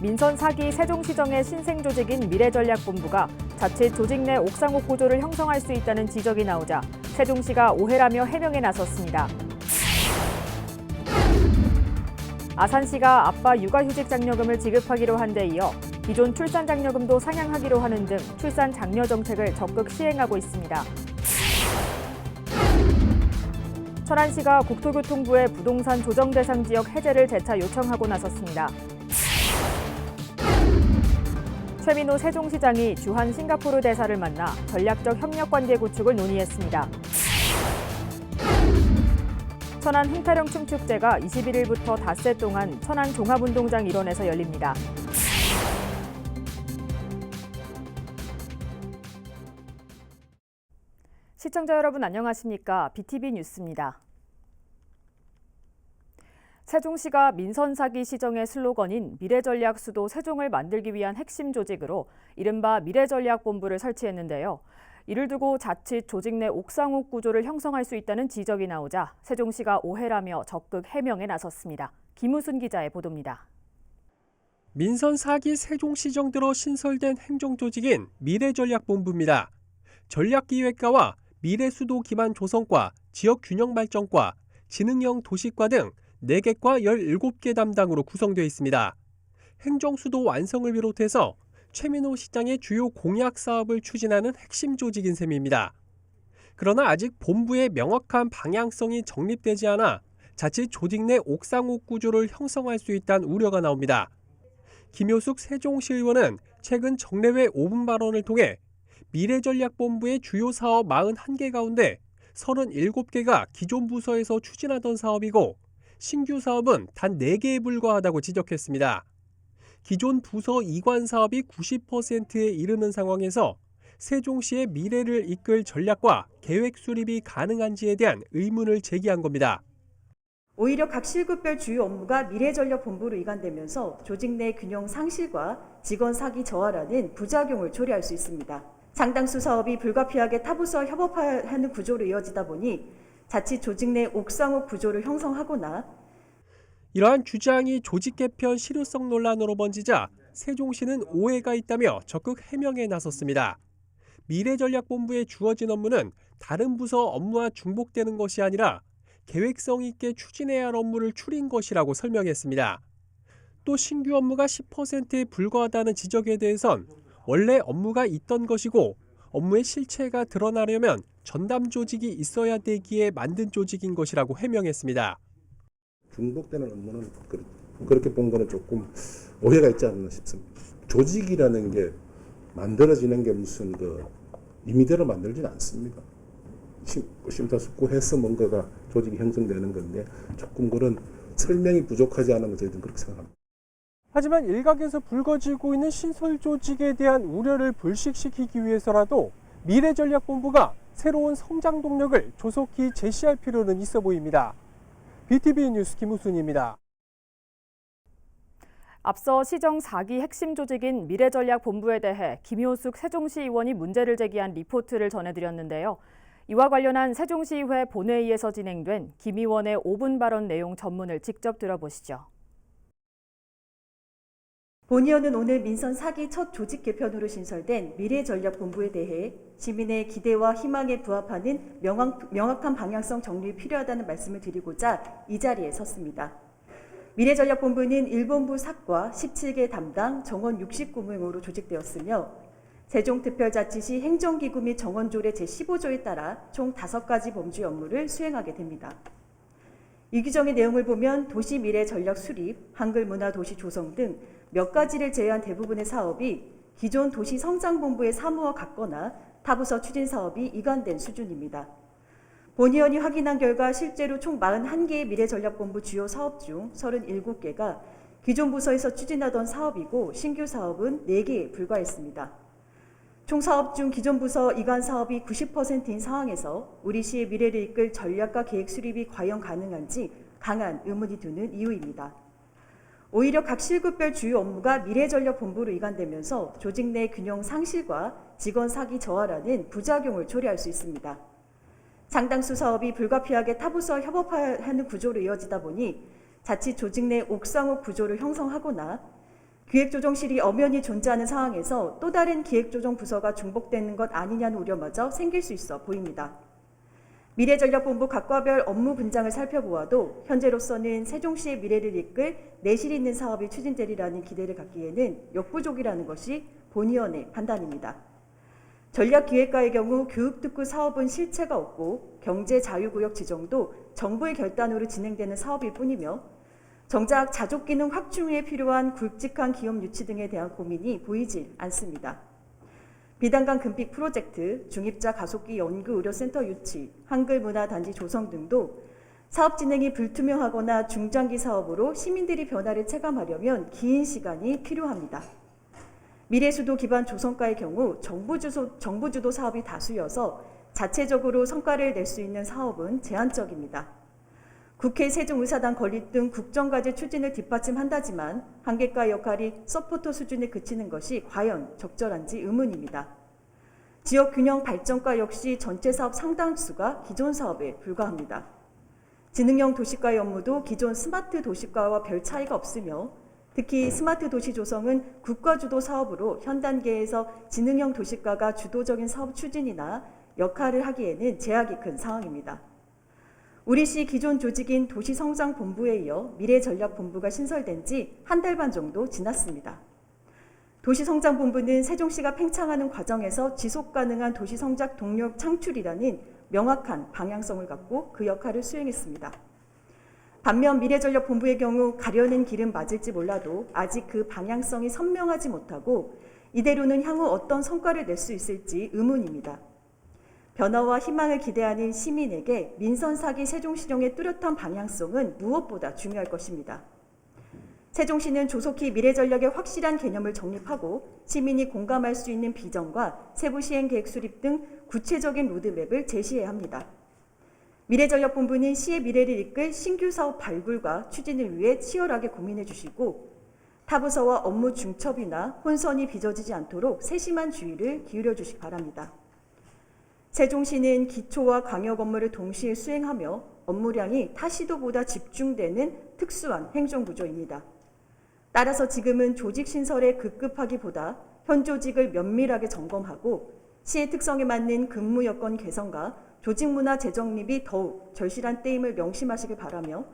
민선 4기 세종시정의 신생조직인 미래전략본부가 자칫 조직 내 옥상옥 구조를 형성할 수 있다는 지적이 나오자 세종시가 오해라며 해명에 나섰습니다. 아산시가 아빠 육아휴직 장려금을 지급하기로 한 데 이어 기존 출산 장려금도 상향하기로 하는 등 출산 장려 정책을 적극 시행하고 있습니다. 천안시가 국토교통부에 부동산 조정 대상 지역 해제를 재차 요청하고 나섰습니다. 최민호 세종시장이 주한 싱가포르 대사를 만나 전략적 협력 관계 구축을 논의했습니다. 천안 흥타령 춤축제가 21일부터 닷새 동안 천안 종합운동장 일원에서 열립니다. 시청자 여러분 안녕하십니까? BTV 뉴스입니다. 세종시가 민선 4기 시정의 슬로건인 미래전략 수도 세종을 만들기 위한 핵심 조직으로 이른바 미래전략본부를 설치했는데요. 이를 두고 자칫 조직 내 옥상옥 구조를 형성할 수 있다는 지적이 나오자 세종시가 오해라며 적극 해명에 나섰습니다. 김우순 기자의 보도입니다. 민선 4기 세종시정 들어 신설된 행정조직인 미래전략본부입니다. 전략기획과와 미래수도 기반 조성과, 지역균형발전과, 지능형 도시과 등 4개과 17개 담당으로 구성되어 있습니다. 행정수도 완성을 비롯해서 최민호 시장의 주요 공약 사업을 추진하는 핵심 조직인 셈입니다. 그러나 아직 본부의 명확한 방향성이 정립되지 않아 자칫 조직 내 옥상옥 구조를 형성할 수 있다는 우려가 나옵니다. 김효숙 세종시 의원은 최근 정례회 5분 발언을 통해 미래전략본부의 주요 사업 41개 가운데 37개가 기존 부서에서 추진하던 사업이고 신규 사업은 단 4개에 불과하다고 지적했습니다. 기존 부서 이관 사업이 90%에 이르는 상황에서 세종시의 미래를 이끌 전략과 계획 수립이 가능한지에 대한 의문을 제기한 겁니다. 오히려 각 실급별 주요 업무가 미래전략본부로 이관되면서 조직 내 균형 상실과 직원 사기 저하라는 부작용을 초래할 수 있습니다. 상당수 사업이 불가피하게 타부서와 협업하는 구조로 이어지다 보니 자칫 조직 내 옥상옥 구조를 형성하거나 이러한 주장이 조직 개편 실효성 논란으로 번지자 세종시는 오해가 있다며 적극 해명에 나섰습니다. 미래전략본부에 주어진 업무는 다른 부서 업무와 중복되는 것이 아니라 계획성 있게 추진해야 할 업무를 추린 것이라고 설명했습니다. 또 신규 업무가 10%에 불과하다는 지적에 대해선 원래 업무가 있던 것이고 업무의 실체가 드러나려면 전담 조직이 있어야 되기에 만든 조직인 것이라고 해명했습니다. 중복되는 업무는 그렇게 본 거는 조금 오해가 있지 않나 싶습니다. 조직이라는 게 만들어지는 게 무슨 임의대로 만들지는 않습니다. 심사숙고해서 뭔가가 조직이 형성되는 건데 조금 그런 설명이 부족하지 않으면 저희들은 그렇게 생각합니다. 하지만 일각에서 불거지고 있는 신설 조직에 대한 우려를 불식시키기 위해서라도 미래전략본부가 새로운 성장 동력을 조속히 제시할 필요는 있어 보입니다. BTV 뉴스 김우순입니다. 앞서 시정 4기 핵심 조직인 미래전략본부에 대해 김효숙 세종시 의원이 문제를 제기한 리포트를 전해드렸는데요. 이와 관련한 세종시의회 본회의에서 진행된 김 의원의 5분 발언 내용 전문을 직접 들어보시죠. 본 의원은 오늘 민선 4기 첫 조직 개편으로 신설된 미래전략본부에 대해 시민의 기대와 희망에 부합하는 명확한 방향성 정립이 필요하다는 말씀을 드리고자 이 자리에 섰습니다. 미래전략본부는 1본부 삭과 17개 담당 정원 69명으로 조직되었으며 세종특별자치시 행정기구 및 정원조례 제15조에 따라 총 5가지 범주 업무를 수행하게 됩니다. 이 규정의 내용을 보면 도시 미래 전략 수립, 한글 문화 도시 조성 등 몇 가지를 제외한 대부분의 사업이 기존 도시 성장본부의 사무와 같거나 타부서 추진 사업이 이관된 수준입니다. 본 의원이 확인한 결과 실제로 총 41개의 미래전략본부 주요 사업 중 37개가 기존 부서에서 추진하던 사업이고 신규 사업은 4개에 불과했습니다. 총 사업 중 기존 부서 이관 사업이 90%인 상황에서 우리 시의 미래를 이끌 전략과 계획 수립이 과연 가능한지 강한 의문이 드는 이유입니다. 오히려 각 실급별 주요 업무가 미래전략본부로 이관되면서 조직 내 균형 상실과 직원 사기 저하라는 부작용을 초래할 수 있습니다. 상당수 사업이 불가피하게 타부서와 협업하는 구조로 이어지다 보니 자칫 조직 내 옥상옥 구조를 형성하거나 기획조정실이 엄연히 존재하는 상황에서 또 다른 기획조정부서가 중복되는 것 아니냐는 우려마저 생길 수 있어 보입니다. 미래전략본부 각과별 업무 분장을 살펴보아도 현재로서는 세종시의 미래를 이끌 내실 있는 사업이 추진되리라는 기대를 갖기에는 역부족이라는 것이 본위원의 판단입니다. 전략기획과의 경우 교육특구 사업은 실체가 없고 경제자유구역 지정도 정부의 결단으로 진행되는 사업일 뿐이며 정작 자족기능 확충에 필요한 굵직한 기업 유치 등에 대한 고민이 보이질 않습니다. 비단강 금빛 프로젝트, 중입자 가속기 연구의료센터 유치, 한글문화단지 조성 등도 사업 진행이 불투명하거나 중장기 사업으로 시민들이 변화를 체감하려면 긴 시간이 필요합니다. 미래수도 기반 조성과의 경우 정부 주도 사업이 다수여서 자체적으로 성과를 낼 수 있는 사업은 제한적입니다. 국회 세종의사당 건립 등 국정과제 추진을 뒷받침한다지만 한계과의 역할이 서포터 수준에 그치는 것이 과연 적절한지 의문입니다. 지역균형 발전과 역시 전체 사업 상당수가 기존 사업에 불과합니다. 지능형 도시과의 업무도 기존 스마트 도시과와 별 차이가 없으며 특히 스마트 도시 조성은 국가 주도 사업으로 현 단계에서 지능형 도시과가 주도적인 사업 추진이나 역할을 하기에는 제약이 큰 상황입니다. 우리시 기존 조직인 도시성장본부에 이어 미래전략본부가 신설된 지 한 달 반 정도 지났습니다. 도시성장본부는 세종시가 팽창하는 과정에서 지속가능한 도시성장 동력 창출이라는 명확한 방향성을 갖고 그 역할을 수행했습니다. 반면 미래전략본부의 경우 가려는 길은 맞을지 몰라도 아직 그 방향성이 선명하지 못하고 이대로는 향후 어떤 성과를 낼 수 있을지 의문입니다. 변화와 희망을 기대하는 시민에게 민선 사기 세종시정의 뚜렷한 방향성은 무엇보다 중요할 것입니다. 세종시는 조속히 미래전략의 확실한 개념을 정립하고 시민이 공감할 수 있는 비전과 세부 시행 계획 수립 등 구체적인 로드맵을 제시해야 합니다. 미래전략본부는 시의 미래를 이끌 신규 사업 발굴과 추진을 위해 치열하게 고민해 주시고 타부서와 업무 중첩이나 혼선이 빚어지지 않도록 세심한 주의를 기울여 주시기 바랍니다. 세종시는 기초와 광역 업무를 동시에 수행하며 업무량이 타시도보다 집중되는 특수한 행정구조입니다. 따라서 지금은 조직 신설에 급급하기보다 현 조직을 면밀하게 점검하고 시의 특성에 맞는 근무 여건 개선과 조직 문화 재정립이 더욱 절실한 때임을 명심하시길 바라며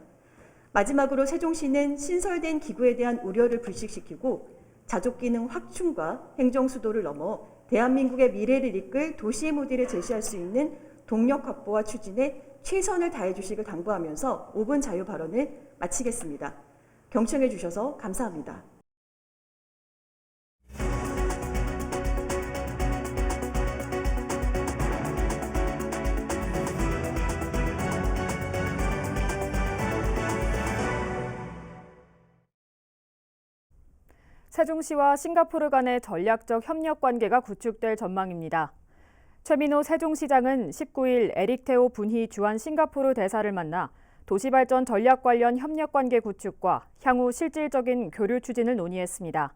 마지막으로 세종시는 신설된 기구에 대한 우려를 불식시키고 자족기능 확충과 행정수도를 넘어 대한민국의 미래를 이끌 도시의 모델을 제시할 수 있는 동력 확보와 추진에 최선을 다해 주시길 당부하면서 5분 자유 발언을 마치겠습니다. 경청해 주셔서 감사합니다. 세종시와 싱가포르 간의 전략적 협력 관계가 구축될 전망입니다. 최민호 세종시장은 19일 에릭 테오 분희 주한 싱가포르 대사를 만나 도시발전 전략 관련 협력 관계 구축과 향후 실질적인 교류 추진을 논의했습니다.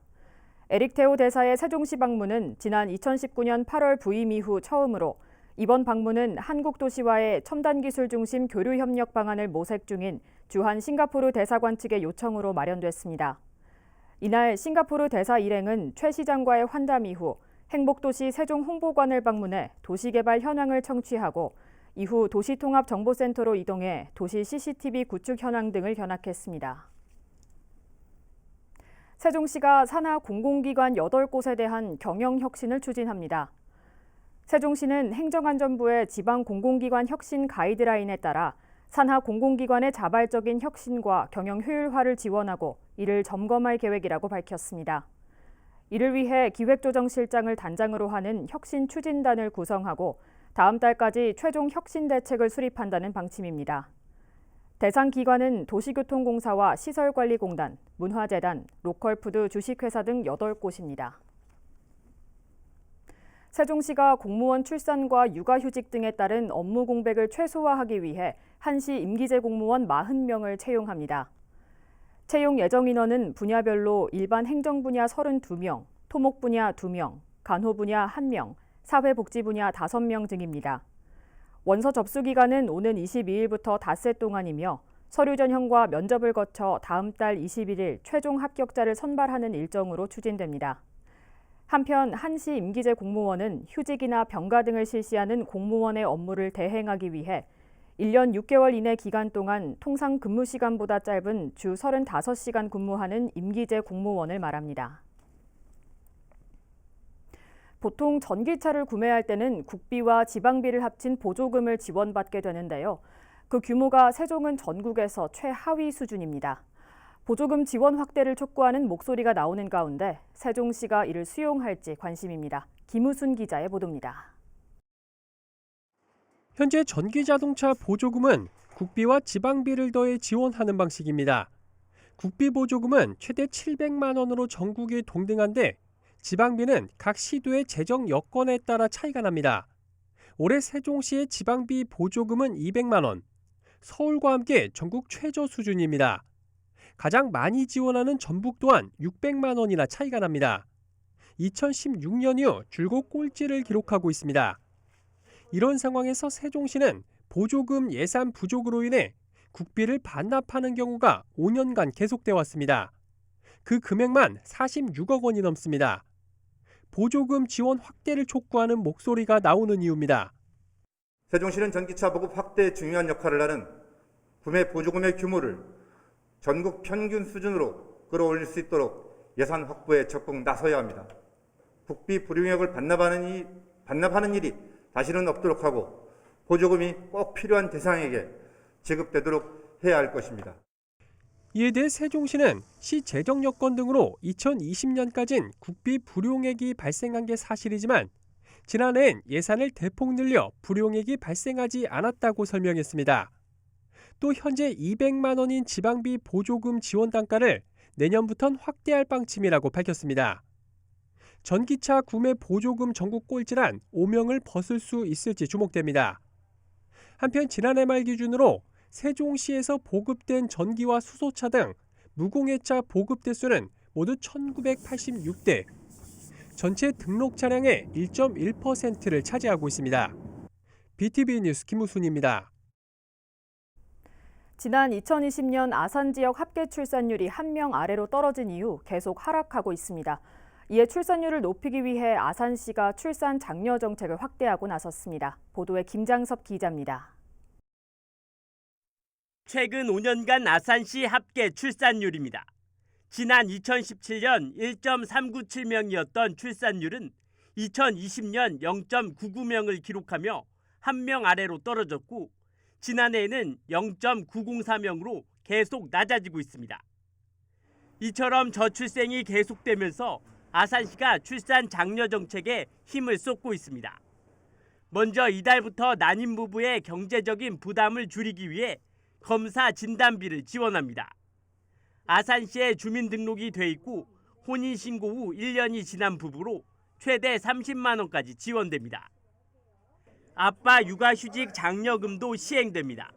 에릭 테오 대사의 세종시 방문은 지난 2019년 8월 부임 이후 처음으로 이번 방문은 한국도시와의 첨단기술 중심 교류 협력 방안을 모색 중인 주한 싱가포르 대사관 측의 요청으로 마련됐습니다. 이날 싱가포르 대사 일행은 최 시장과의 환담 이후 행복도시 세종 홍보관을 방문해 도시개발 현황을 청취하고 이후 도시통합정보센터로 이동해 도시 CCTV 구축 현황 등을 견학했습니다. 세종시가 산하 공공기관 8곳에 대한 경영혁신을 추진합니다. 세종시는 행정안전부의 지방공공기관 혁신 가이드라인에 따라 산하 공공기관의 자발적인 혁신과 경영 효율화를 지원하고 이를 점검할 계획이라고 밝혔습니다. 이를 위해 기획조정실장을 단장으로 하는 혁신추진단을 구성하고 다음 달까지 최종 혁신 대책을 수립한다는 방침입니다. 대상 기관은 도시교통공사와 시설관리공단, 문화재단, 로컬푸드 주식회사 등 8곳입니다. 세종시가 공무원 출산과 육아휴직 등에 따른 업무 공백을 최소화하기 위해 한시 임기제 공무원 40명을 채용합니다. 채용 예정 인원은 분야별로 일반 행정 분야 32명, 토목 분야 2명, 간호 분야 1명, 사회복지 분야 5명 등입니다. 원서 접수 기간은 오는 22일부터 닷새 동안이며 서류 전형과 면접을 거쳐 다음 달 21일 최종 합격자를 선발하는 일정으로 추진됩니다. 한편 한시 임기제 공무원은 휴직이나 병가 등을 실시하는 공무원의 업무를 대행하기 위해 1년 6개월 이내 기간 동안 통상 근무 시간보다 짧은 주 35시간 근무하는 임기제 공무원을 말합니다. 보통 전기차를 구매할 때는 국비와 지방비를 합친 보조금을 지원받게 되는데요. 그 규모가 세종은 전국에서 최하위 수준입니다. 보조금 지원 확대를 촉구하는 목소리가 나오는 가운데 세종시가 이를 수용할지 관심입니다. 김우순 기자의 보도입니다. 현재 전기자동차 보조금은 국비와 지방비를 더해 지원하는 방식입니다. 국비 보조금은 최대 700만 원으로 전국이 동등한데 지방비는 각 시도의 재정 여건에 따라 차이가 납니다. 올해 세종시의 지방비 보조금은 200만 원, 서울과 함께 전국 최저 수준입니다. 가장 많이 지원하는 전북 또한 600만 원이나 차이가 납니다. 2016년 이후 줄곧 꼴찌를 기록하고 있습니다. 이런 상황에서 세종시는 보조금 예산 부족으로 인해 국비를 반납하는 경우가 5년간 계속돼 왔습니다. 그 금액만 46억 원이 넘습니다. 보조금 지원 확대를 촉구하는 목소리가 나오는 이유입니다. 세종시는 전기차 보급 확대에 중요한 역할을 하는 구매 보조금의 규모를 전국 평균 수준으로 끌어올릴 수 있도록 예산 확보에 적극 나서야 합니다. 국비 불용액을 반납하는 일이 다시는 없도록 하고 보조금이 꼭 필요한 대상에게 지급되도록 해야 할 것입니다. 이에 대해 세종시는 시 재정 여건 등으로 2020년까지는 국비 불용액이 발생한 게 사실이지만 지난해엔 예산을 대폭 늘려 불용액이 발생하지 않았다고 설명했습니다. 또 현재 200만 원인 지방비 보조금 지원 단가를 내년부터는 확대할 방침이라고 밝혔습니다. 전기차 구매 보조금 전국 꼴찌란 오명을 벗을 수 있을지 주목됩니다. 한편 지난해 말 기준으로 세종시에서 보급된 전기와 수소차 등 무공해차 보급 대수는 모두 1986대, 전체 등록 차량의 1.1%를 차지하고 있습니다. BTV 뉴스 김우순입니다. 지난 2020년 아산 지역 합계 출산율이 1명 아래로 떨어진 이후 계속 하락하고 있습니다. 이에 출산율을 높이기 위해 아산시가 출산 장려 정책을 확대하고 나섰습니다. 보도에 김장섭 기자입니다. 최근 5년간 아산시 합계 출산율입니다. 지난 2017년 1.397명이었던 출산율은 2020년 0.99명을 기록하며 1명 아래로 떨어졌고 지난해에는 0.904명으로 계속 낮아지고 있습니다. 이처럼 저출생이 계속되면서 아산시가 출산 장려 정책에 힘을 쏟고 있습니다. 먼저 이달부터 난임 부부의 경제적인 부담을 줄이기 위해 검사 진단비를 지원합니다. 아산시에 주민등록이 돼 있고 혼인신고 후 1년이 지난 부부로 최대 30만 원까지 지원됩니다. 아빠 육아휴직 장려금도 시행됩니다.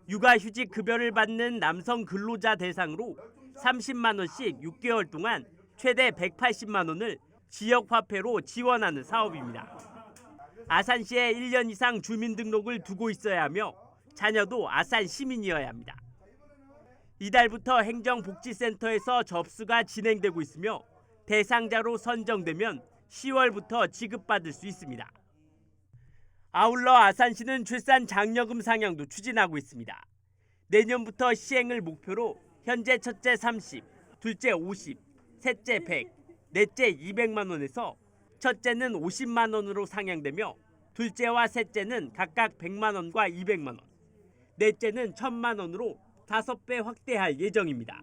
육아휴직 급여를 받는 남성 근로자 대상으로 30만 원씩 6개월 동안 최대 180만 원을 지역화폐로 지원하는 사업입니다. 아산시에 1년 이상 주민등록을 두고 있어야 하며 자녀도 아산 시민이어야 합니다. 이달부터 행정복지센터에서 접수가 진행되고 있으며 대상자로 선정되면 10월부터 지급받을 수 있습니다. 아울러 아산시는 출산 장려금 상향도 추진하고 있습니다. 내년부터 시행을 목표로 현재 첫째 30, 둘째 50, 셋째 100, 넷째 200만 원에서 첫째는 50만 원으로 상향되며 둘째와 셋째는 각각 100만 원과 200만 원, 넷째는 1000만 원으로 5배 확대할 예정입니다.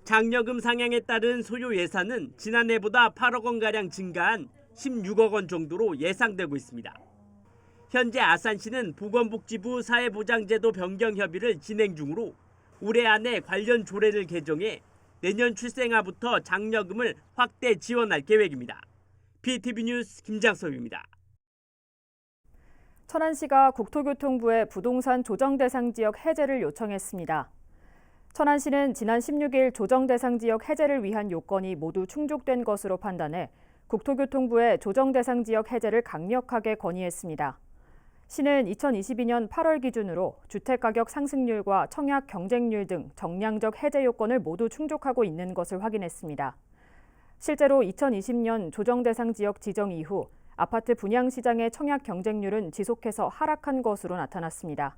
장려금 상향에 따른 소요 예산은 지난해보다 8억 원가량 증가한 16억 원 정도로 예상되고 있습니다. 현재 아산시는 보건복지부 사회보장제도 변경 협의를 진행 중으로 올해 안에 관련 조례를 개정해 내년 출생아부터 장려금을 확대 지원할 계획입니다. BTV 뉴스 김장섭입니다. 천안시가 국토교통부에 부동산 조정대상 지역 해제를 요청했습니다. 천안시는 지난 16일 조정대상 지역 해제를 위한 요건이 모두 충족된 것으로 판단해 국토교통부에 조정대상 지역 해제를 강력하게 건의했습니다. 시는 2022년 8월 기준으로 주택가격 상승률과 청약 경쟁률 등 정량적 해제 요건을 모두 충족하고 있는 것을 확인했습니다. 실제로 2020년 조정 대상 지역 지정 이후 아파트 분양 시장의 청약 경쟁률은 지속해서 하락한 것으로 나타났습니다.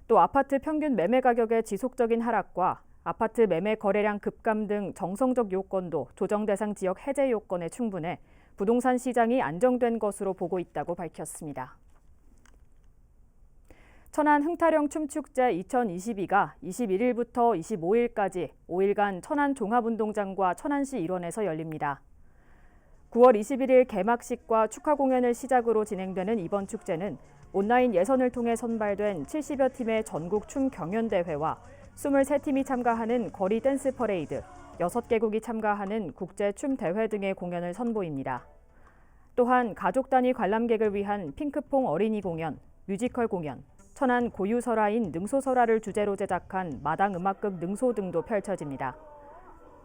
또 아파트 평균 매매 가격의 지속적인 하락과 아파트 매매 거래량 급감 등 정성적 요건도 조정 대상 지역 해제 요건에 충분해 부동산 시장이 안정된 것으로 보고 있다고 밝혔습니다. 천안 흥타령 춤축제 2022가 21일부터 25일까지 5일간 천안 종합운동장과 천안시 일원에서 열립니다. 9월 21일 개막식과 축하 공연을 시작으로 진행되는 이번 축제는 온라인 예선을 통해 선발된 70여 팀의 전국 춤 경연대회와 23팀이 참가하는 거리 댄스 퍼레이드, 6개국이 참가하는 국제 춤 대회 등의 공연을 선보입니다. 또한 가족 단위 관람객을 위한 핑크퐁 어린이 공연, 뮤지컬 공연, 천안 고유설화인 능소설화를 주제로 제작한 마당 음악극 능소 등도 펼쳐집니다.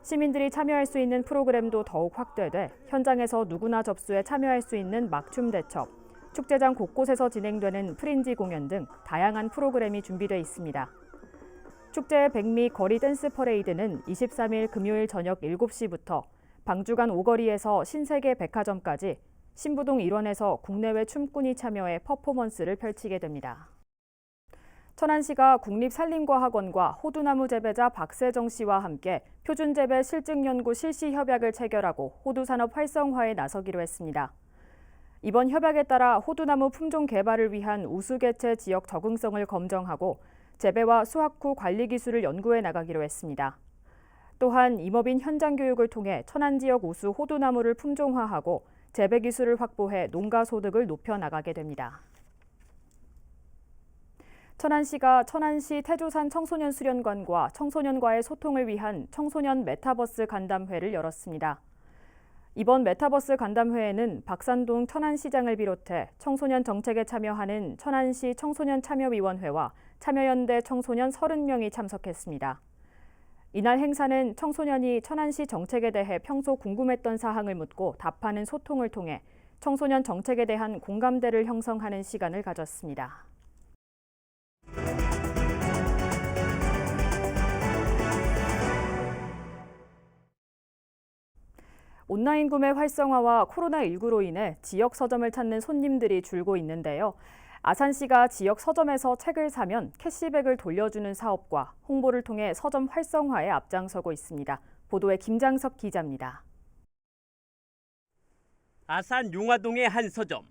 시민들이 참여할 수 있는 프로그램도 더욱 확대돼 현장에서 누구나 접수해 참여할 수 있는 막춤 대첩, 축제장 곳곳에서 진행되는 프린지 공연 등 다양한 프로그램이 준비돼 있습니다. 축제의 백미 거리 댄스 퍼레이드는 23일 금요일 저녁 7시부터 방주간 오거리에서 신세계 백화점까지 신부동 일원에서 국내외 춤꾼이 참여해 퍼포먼스를 펼치게 됩니다. 천안시가 국립산림과학원과 호두나무 재배자 박세정 씨와 함께 표준재배 실증연구 실시 협약을 체결하고 호두산업 활성화에 나서기로 했습니다. 이번 협약에 따라 호두나무 품종 개발을 위한 우수개체 지역 적응성을 검정하고 재배와 수확 후 관리 기술을 연구해 나가기로 했습니다. 또한 임업인 현장 교육을 통해 천안 지역 우수 호두나무를 품종화하고 재배 기술을 확보해 농가 소득을 높여 나가게 됩니다. 천안시가 천안시 태조산 청소년 수련관과 청소년과의 소통을 위한 청소년 메타버스 간담회를 열었습니다. 이번 메타버스 간담회에는 박산동 천안시장을 비롯해 청소년 정책에 참여하는 천안시 청소년참여위원회와 참여연대 청소년 30명이 참석했습니다. 이날 행사는 청소년이 천안시 정책에 대해 평소 궁금했던 사항을 묻고 답하는 소통을 통해 청소년 정책에 대한 공감대를 형성하는 시간을 가졌습니다. 온라인 구매 활성화와 코로나19로 인해 지역 서점을 찾는 손님들이 줄고 있는데요. 아산시가 지역 서점에서 책을 사면 캐시백을 돌려주는 사업과 홍보를 통해 서점 활성화에 앞장서고 있습니다. 보도에 김장석 기자입니다. 아산 용화동의 한 서점.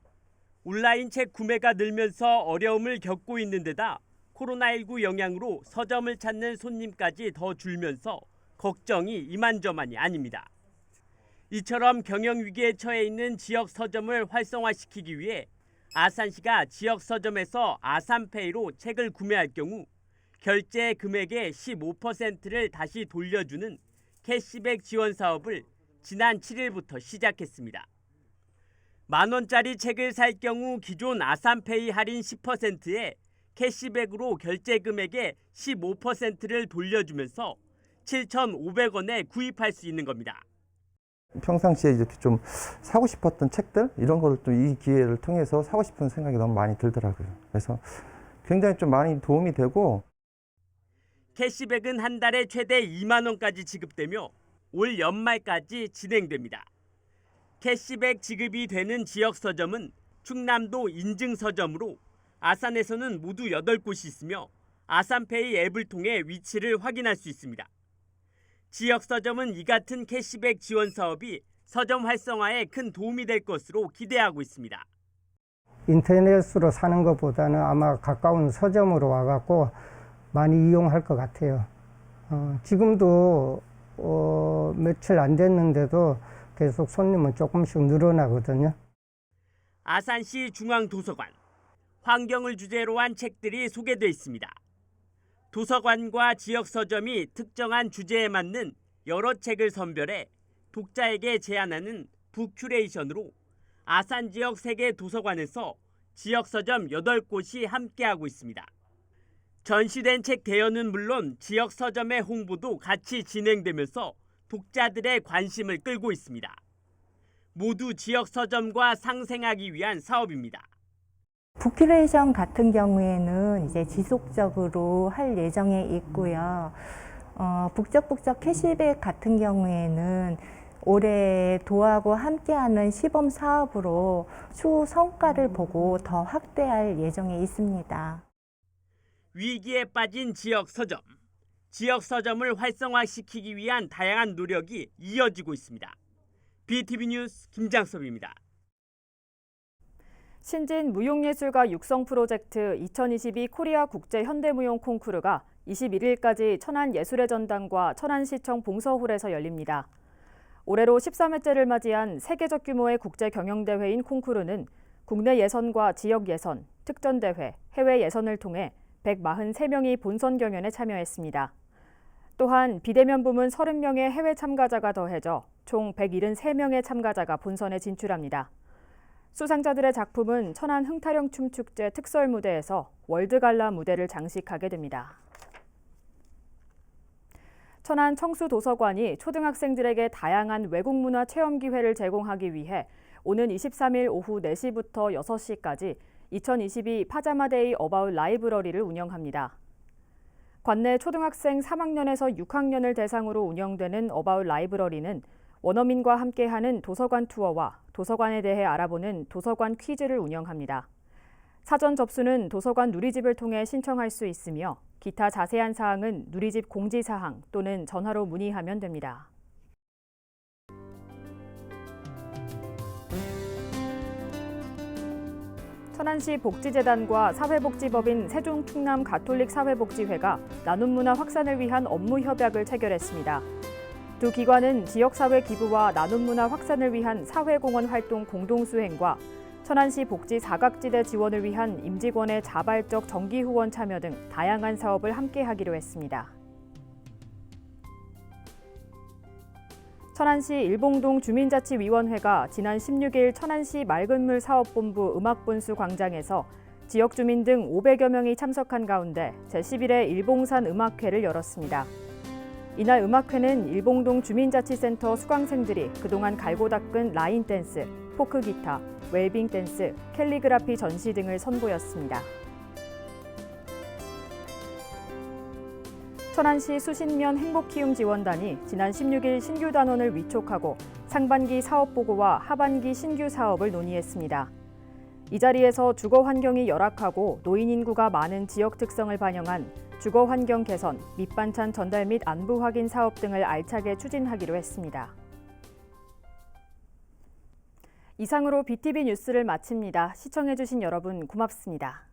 온라인 책 구매가 늘면서 어려움을 겪고 있는 데다 코로나19 영향으로 서점을 찾는 손님까지 더 줄면서 걱정이 이만저만이 아닙니다. 이처럼 경영위기에 처해 있는 지역 서점을 활성화시키기 위해 아산시가 지역 서점에서 아산페이로 책을 구매할 경우 결제 금액의 15%를 다시 돌려주는 캐시백 지원 사업을 지난 7일부터 시작했습니다. 만원짜리 책을 살 경우 기존 아산페이 할인 10%에 캐시백으로 결제 금액의 15%를 돌려주면서 7,500원에 구입할 수 있는 겁니다. 평상시에 이렇게 좀 사고 싶었던 책들 이런 거를 또 이 기회를 통해서 사고 싶은 생각이 너무 많이 들더라고요. 그래서 굉장히 좀 많이 도움이 되고 캐시백은 한 달에 최대 2만 원까지 지급되며 올 연말까지 진행됩니다. 캐시백 지급이 되는 지역 서점은 충남도 인증 서점으로 아산에서는 모두 8곳이 있으며 아산페이 앱을 통해 위치를 확인할 수 있습니다. 지역 서점은 이 같은 캐시백 지원 사업이 서점 활성화에 큰 도움이 될 것으로 기대하고 있습니다. 인터넷으로 사는 것보다는 아마 가까운 서점으로 와갖고 많이 이용할 것 같아요. 지금도 며칠 안 됐는데도 계속 손님은 조금씩 늘어나거든요. 아산시 중앙도서관, 환경을 주제로 한 책들이 소개돼 있습니다. 도서관과 지역 서점이 특정한 주제에 맞는 여러 책을 선별해 독자에게 제안하는 북큐레이션으로 아산 지역 3개 도서관에서 지역 서점 8곳이 함께하고 있습니다. 전시된 책 대여는 물론 지역 서점의 홍보도 같이 진행되면서 독자들의 관심을 끌고 있습니다. 모두 지역 서점과 상생하기 위한 사업입니다. 부큐레이션 같은 경우에는 이제 지속적으로 할 예정에 있고요. 북적북적 캐시백 같은 경우에는 올해 도하고 함께하는 시범 사업으로 추후 성과를 보고 더 확대할 예정에 있습니다. 위기에 빠진 지역 서점. 지역 서점을 활성화시키기 위한 다양한 노력이 이어지고 있습니다. BTV 뉴스 김장섭입니다. 신진 무용예술가 육성 프로젝트 2022 코리아 국제 현대무용 콩쿠르가 21일까지 천안예술의 전당과 천안시청 봉서홀에서 열립니다. 올해로 13회째를 맞이한 세계적 규모의 국제 경영대회인 콩쿠르는 국내 예선과 지역 예선, 특전대회, 해외 예선을 통해 143명이 본선 경연에 참여했습니다. 또한 비대면 부문 30명의 해외 참가자가 더해져 총 173명의 참가자가 본선에 진출합니다. 수상자들의 작품은 천안 흥타령 춤축제 특설 무대에서 월드갈라 무대를 장식하게 됩니다. 천안 청수도서관이 초등학생들에게 다양한 외국문화 체험 기회를 제공하기 위해 오는 23일 오후 4시부터 6시까지 2022 파자마데이 어바웃 라이브러리를 운영합니다. 관내 초등학생 3학년에서 6학년을 대상으로 운영되는 어바웃 라이브러리는 원어민과 함께하는 도서관 투어와 도서관에 대해 알아보는 도서관 퀴즈를 운영합니다. 사전 접수는 도서관 누리집을 통해 신청할 수 있으며 기타 자세한 사항은 누리집 공지사항 또는 전화로 문의하면 됩니다. 천안시 복지재단과 사회복지법인 세종 충남 가톨릭 사회복지회가 나눔문화 확산을 위한 업무 협약을 체결했습니다. 두 기관은 지역사회 기부와 나눔문화 확산을 위한 사회공헌 활동 공동수행과 천안시 복지 사각지대 지원을 위한 임직원의 자발적 정기후원 참여 등 다양한 사업을 함께하기로 했습니다. 천안시 일봉동 주민자치위원회가 지난 16일 천안시 맑은물 사업본부 음악분수 광장에서 지역 주민 등 500여 명이 참석한 가운데 제11회 일봉산 음악회를 열었습니다. 이날 음악회는 일봉동 주민자치센터 수강생들이 그동안 갈고 닦은 라인 댄스, 포크 기타, 웰빙 댄스, 캘리그라피 전시 등을 선보였습니다. 천안시 수신면 행복키움 지원단이 지난 16일 신규 단원을 위촉하고 상반기 사업 보고와 하반기 신규 사업을 논의했습니다. 이 자리에서 주거 환경이 열악하고 노인 인구가 많은 지역 특성을 반영한 주거 환경 개선, 밑반찬 전달 및 안부 확인 사업 등을 알차게 추진하기로 했습니다. 이상으로 BTV 뉴스를 마칩니다. 시청해주신 여러분 고맙습니다.